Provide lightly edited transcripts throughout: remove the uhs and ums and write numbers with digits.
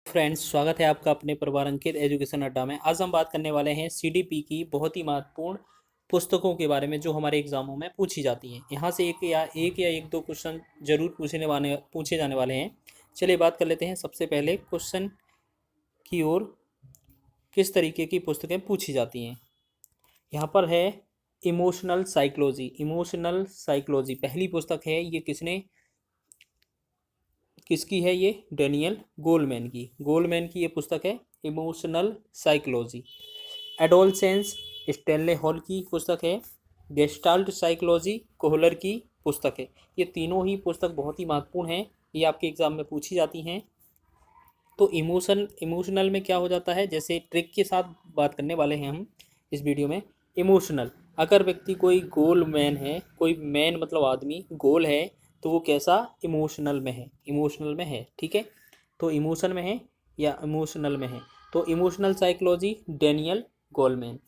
Friends, स्वागत है आपका अपने परिवार अंकित एजुकेशन अड्डा में। आज हम बात करने वाले हैं सीडीपी की बहुत ही महत्वपूर्ण पुस्तकों के बारे में जो हमारे एग्जामों में पूछी जाती हैं। यहाँ से एक या एक दो क्वेश्चन जरूर पूछे जाने वाले हैं। चलिए बात कर लेते हैं सबसे पहले क्वेश्चन की ओर। किस तरीके की पुस्तकें पूछी जाती हैं? यहाँ पर है इमोशनल साइकोलॉजी पहली पुस्तक है। ये किसकी है? ये डेनियल गोलमैन की ये पुस्तक है, emotional psychology. Adolescence Stanley hall की पुस्तक है। गेस्टाल्ट साइकोलॉजी कोहलर की पुस्तक है। ये तीनों ही पुस्तक बहुत ही महत्वपूर्ण हैं, ये आपके एग्जाम में पूछी जाती हैं। तो इमोशनल में क्या हो जाता है, जैसे ट्रिक के साथ बात करने वाले हैं हम इस वीडियो में। इमोशनल, अगर व्यक्ति कोई गोल मैन है, कोई मैन मतलब आदमी गोल है, तो वो कैसा? इमोशनल में है। ठीक है, तो इमोशन में है या इमोशनल में है। तो इमोशनल साइकोलॉजी डेनियल गोलमैन।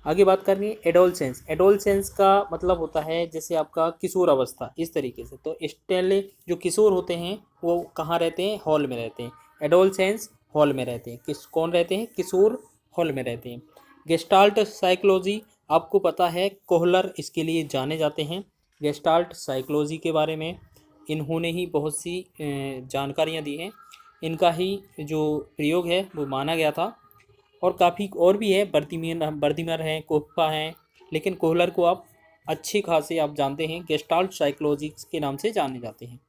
आगे बात करेंगे एडोलसेंस का मतलब होता है जैसे आपका किशोर अवस्था, इस तरीके से। तो स्टेले जो किशोर होते हैं वो कहाँ रहते हैं? हॉल में रहते हैं। एडोलसेंस हॉल में रहते हैं। कौन रहते हैं? किशोर हॉल में रहते हैं। गेस्टाल्ट साइकोलॉजी, आपको पता है कोहलर इसके लिए जाने जाते हैं। गेस्टाल्ट साइकोलॉजी के बारे में इन्होंने ही बहुत सी जानकारियाँ दी हैं। इनका ही जो प्रयोग है वो माना गया था। और काफ़ी और भी है, बर्दिमर हैं, कोप्पा हैं, लेकिन कोहलर को आप अच्छे खासे आप जानते हैं, गेस्टाल्ट साइकोलॉजी के नाम से जाने जाते हैं।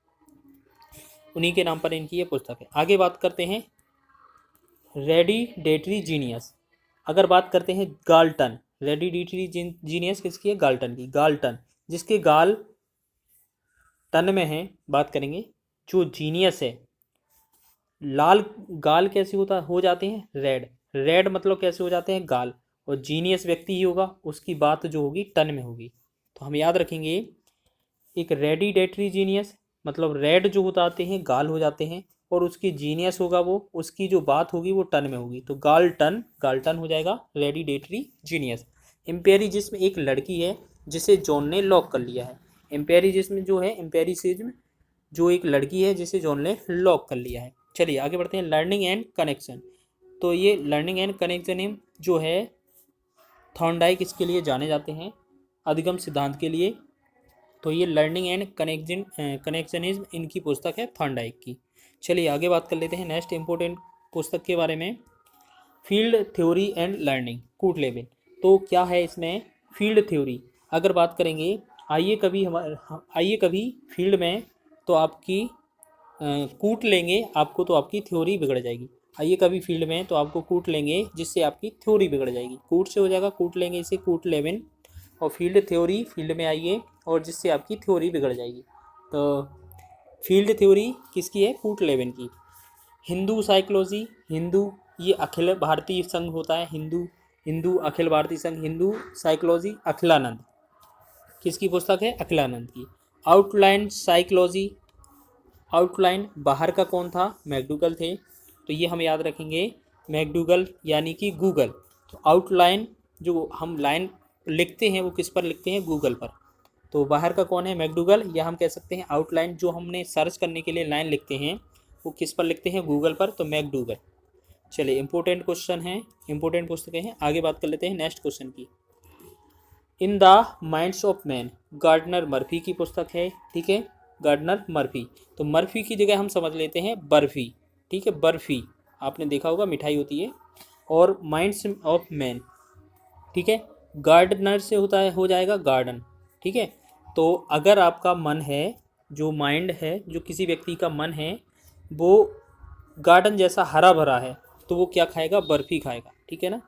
उन्हीं के नाम पर इनकी ये पुस्तक है। आगे बात करते हैं रेडिडेटरी जीनियस। अगर बात करते हैं गाल्टन, रेडिडेटरी जीनियस किसकी है? गाल्टन की। गाल्टन जिसके गाल टन में है, बात करेंगे। जो जीनियस है, लाल गाल कैसे हो जाते हैं? रेड मतलब कैसे हो जाते हैं? गाल। और जीनियस व्यक्ति ही होगा, उसकी बात जो होगी टन में होगी। तो हम याद रखेंगे, एक रेडिडेटरी जीनियस मतलब रेड जो होते हैं गाल हो जाते हैं, और उसकी जीनियस होगा वो, उसकी जो बात होगी वो टन में होगी। तो गाल्टन हो जाएगा रेडिडेटरी जीनियस। एम्पेरिजिज्म एक लड़की है जिसे जॉन ने लॉक कर लिया है। एम्पेरिजिज्म जो है, एम्पेरिसिज्म जो एक लड़की है जिसे जॉन ने लॉक कर लिया है। चलिए आगे बढ़ते हैं। Learning and connection. तो ये लर्निंग एंड कनेक्शन जो है, थॉर्नडाइक इसके लिए जाने जाते हैं, अधिगम सिद्धांत के लिए। तो ये लर्निंग एंड कनेक्शनिज्म इनकी पुस्तक है, थॉर्नडाइक की। चलिए आगे बात कर लेते हैं नेक्स्ट इंपॉर्टेंट पुस्तक के बारे में। Field theory and learning, Kurt Lewin. तो क्या है इसमें? फील्ड थ्योरी अगर बात करेंगे, आइए कभी फील्ड में तो आपकी कूट लेंगे आपको, तो आपकी थ्योरी बिगड़ जाएगी। आइए कभी फील्ड में तो आपको कूट लेंगे, जिससे आपकी थ्योरी बिगड़ जाएगी। कूट से हो जाएगा कूट लेंगे, इसे कूट लेविन। और फील्ड थ्योरी, फील्ड में आइए और जिससे आपकी थ्योरी बिगड़ जाएगी। तो फील्ड थ्योरी किसकी है? कूट लेविन की। हिंदू साइकोलॉजी, ये अखिल भारतीय संघ होता है, हिंदू अखिल भारतीय संघ हिंदू साइकोलॉजी, अखिलानंद। किसकी पुस्तक है? अखिलानंद की। आउटलाइन साइकोलॉजी, आउटलाइन बाहर का कौन था? मैकडूगल थे। तो ये हम याद रखेंगे, मैकडूगल यानी कि गूगल। तो आउटलाइन जो हम लाइन लिखते हैं वो किस पर लिखते हैं? गूगल पर। तो बाहर का कौन है? मैकडूगल। या हम कह सकते हैं आउटलाइन जो हमने सर्च करने के लिए लाइन लिखते हैं वो किस पर लिखते हैं? गूगल पर। तो मैकडूगल। चलिए इंपॉर्टेंट क्वेश्चन है, इंपॉर्टेंट पुस्तकें हैं। आगे बात कर लेते हैं नेक्स्ट क्वेश्चन की। In the minds of man, Gardner Murphy की पुस्तक है। ठीक है, गार्डनर मर्फी। तो मर्फी की जगह हम समझ लेते हैं बर्फी। ठीक है, बर्फी आपने देखा होगा, मिठाई होती है। और माइंड्स ऑफ मैन, ठीक है, गार्डनर से होता है, हो जाएगा गार्डन। ठीक है, तो अगर आपका मन है, जो माइंड है, जो किसी व्यक्ति का मन है, वो गार्डन जैसा हरा भरा है, तो वो क्या खाएगा? बर्फी खाएगा। ठीक है ना।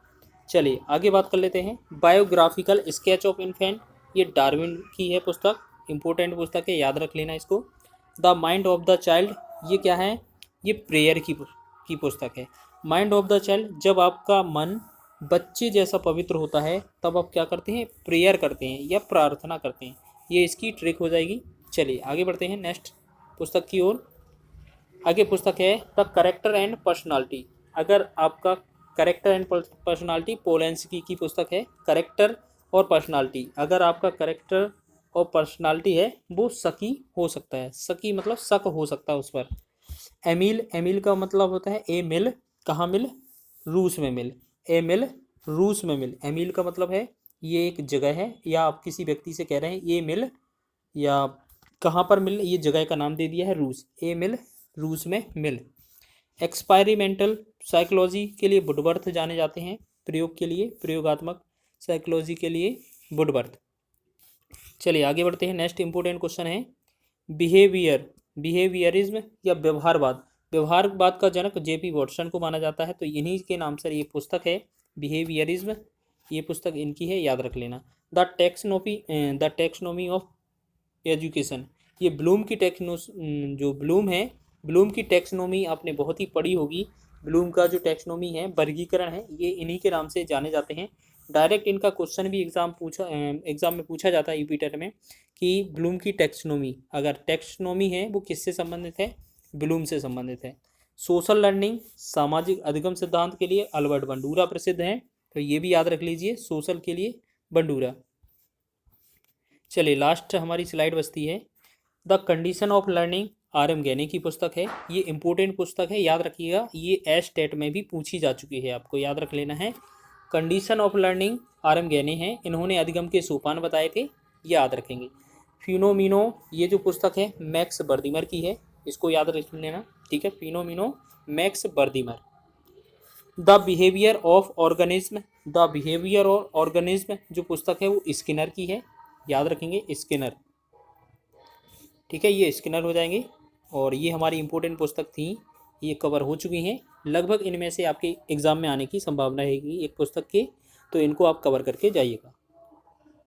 चलिए आगे बात कर लेते हैं। बायोग्राफिकल स्केच ऑफ इन्फेंट, ये डार्विन की है पुस्तक, इंपॉर्टेंट पुस्तक है, याद रख लेना इसको। The mind of the child, ये क्या है? ये प्रेयर की पुस्तक है। माइंड ऑफ द चाइल्ड, जब आपका मन बच्चे जैसा पवित्र होता है तब आप क्या करते हैं? प्रेयर करते हैं या प्रार्थना करते हैं। ये इसकी ट्रिक हो जाएगी। चलिए आगे बढ़ते हैं नेक्स्ट पुस्तक की ओर। आगे पुस्तक है द करेक्टर एंड पर्सनालिटी। अगर आपका करेक्टर एंड पर्सनालिटी, पोलेंस्की की पुस्तक है। करेक्टर और पर्सनालिटी, अगर आपका करेक्टर और पर्सनालिटी है वो सकी हो सकता है, सकी मतलब शक हो सकता है उस पर। एमिल, एमिल का मतलब होता है ए मिल, कहाँ मिल, रूस में मिल, ए मिल रूस में मिल। एमिल का मतलब है ये एक जगह है, या आप किसी व्यक्ति से कह रहे हैं ये मिल, या कहाँ पर मिल, ये जगह का नाम दे दिया है रूस, ए मिल रूस में मिल। एक्सपेरिमेंटल साइकोलॉजी के लिए वुडवर्थ जाने जाते हैं, प्रयोग के लिए, प्रयोगात्मक साइकोलॉजी के लिए वुडवर्थ। चलिए आगे बढ़ते हैं। नेक्स्ट इंपॉर्टेंट क्वेश्चन है बिहेवियर, बिहेवियरिज्म या व्यवहारवाद। व्यवहारवाद का जनक जेपी वॉटसन को माना जाता है, तो इन्हीं के नाम से ये पुस्तक है बिहेवियरिज्म, ये पुस्तक इनकी है, याद रख लेना। द टेक्सोनॉमी ऑफ एजुकेशन, ये ब्लूम की जो ब्लूम है, ब्लूम की टेक्सोनॉमी आपने बहुत ही पढ़ी होगी। ब्लूम का जो टेक्सोनॉमी है, वर्गीकरण है, ये इन्हीं के नाम से जाने जाते हैं। डायरेक्ट इनका क्वेश्चन भी एग्जाम में पूछा जाता है यूपीटेट में कि ब्लूम की टेक्सोनॉमी, अगर टेक्सोनॉमी है वो किससे संबंधित है, ब्लूम से संबंधित है। सोशल लर्निंग, सामाजिक अधिगम सिद्धांत के लिए अल्बर्ट बंडूरा प्रसिद्ध हैं, तो ये भी याद रख लीजिए, सोशल के लिए बंडूरा। चलिए लास्ट हमारी स्लाइड बचती है the condition of learning, R M Gagne की पुस्तक है, ये इंपॉर्टेंट पुस्तक है, याद रखिएगा, ये एस टेट में भी पूछी जा चुकी है, आपको याद रख लेना है। Condition of learning R M Gagne है, इन्होंने अधिगम के सोपान बताए थे, याद रखेंगे। फिनोमिनो, ये जो पुस्तक है मैक्स बर्दिमर की है, इसको याद रख लेना, ठीक है, फिनोमिनो Max Wertheimer. The behaviour of organism, the behaviour of organism जो पुस्तक है वो स्किनर की है, याद रखेंगे स्किनर, ठीक है, ये स्किनर हो जाएंगे। और ये हमारी इंपॉर्टेंट पुस्तक थी, ये कवर हो चुकी हैं लगभग। इनमें से आपके एग्ज़ाम में आने की संभावना है एक पुस्तक के, तो इनको आप कवर करके जाइएगा।